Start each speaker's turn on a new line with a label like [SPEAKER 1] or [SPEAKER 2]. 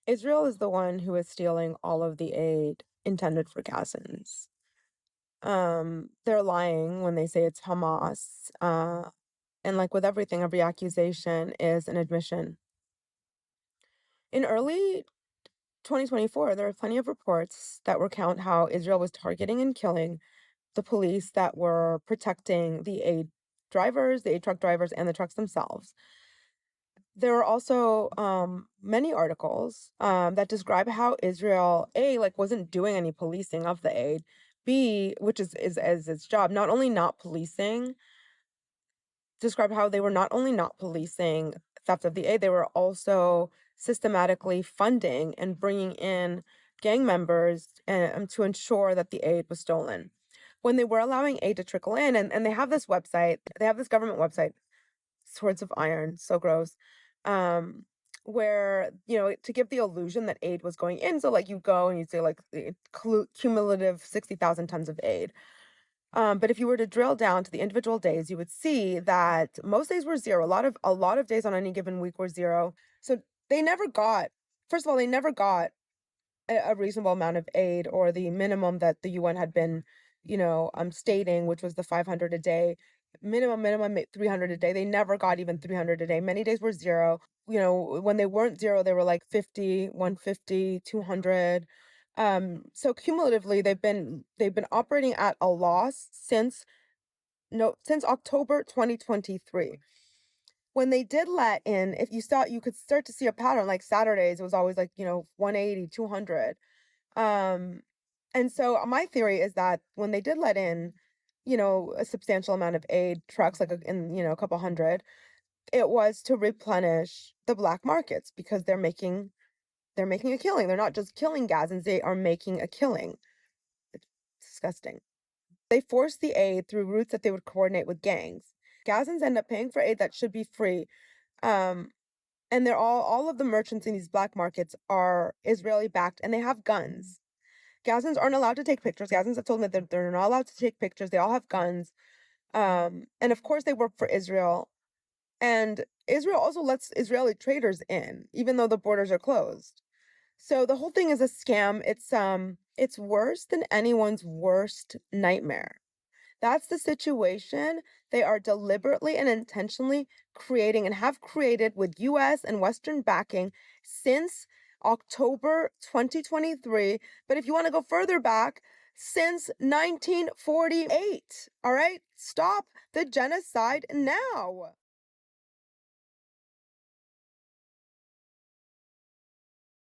[SPEAKER 1] Israel is the one who is stealing all of the aid intended for Gazans. They're lying when they say it's Hamas. And like with everything, every accusation is an admission. In early 2024, there were plenty of reports that recount how Israel was targeting and killing the police that were protecting the aid drivers, the aid truck drivers, and the trucks themselves. There are also many articles that describe how Israel, A, like wasn't doing any policing of the aid, B, which is as its job, not only not policing, describe how they were not only not policing theft of the aid, they were also systematically funding and bringing in gang members to ensure that the aid was stolen. When they were allowing aid to trickle in, and they have this website, they have this government website, Swords of Iron, so gross, um, where, to give the illusion that aid was going in. So, like, you go and you say, like, the cumulative 60,000 tons of aid. But if you were to drill down to the individual days, you would see that most days were zero. A lot of days on any given week were zero. So they never got, first of all, they never got a reasonable amount of aid or the minimum that the UN had been, stating, which was the 500 a day, minimum 300 a day. They never got even 300 a day. Many days were zero. When they weren't zero, they were like 50, 150, 200. So cumulatively, they've been operating at a loss since no since October 2023. When they did let in, if you saw, you could start to see a pattern. Like Saturdays, it was always like 180, 200. Um, and so my theory is that when they did let in, a substantial amount of aid trucks, like a couple hundred, it was to replenish the black markets because they're making a killing. They're not just killing Gazans, they are making a killing. It's disgusting. They force the aid through routes that they would coordinate with gangs. Gazans end up paying for aid that should be free. Um, and they're all of the merchants in these black markets are Israeli backed and they have guns. Gazans aren't allowed to take pictures. Gazans have told me that they're not allowed to take pictures. They all have guns. And of course they work for Israel. And Israel also lets Israeli traders in, even though the borders are closed. So the whole thing is a scam. It's worse than anyone's worst nightmare. That's the situation they are deliberately and intentionally creating and have created with US and Western backing since October 2023. But if you want to go further back, since 1948. All right? Stop the genocide now.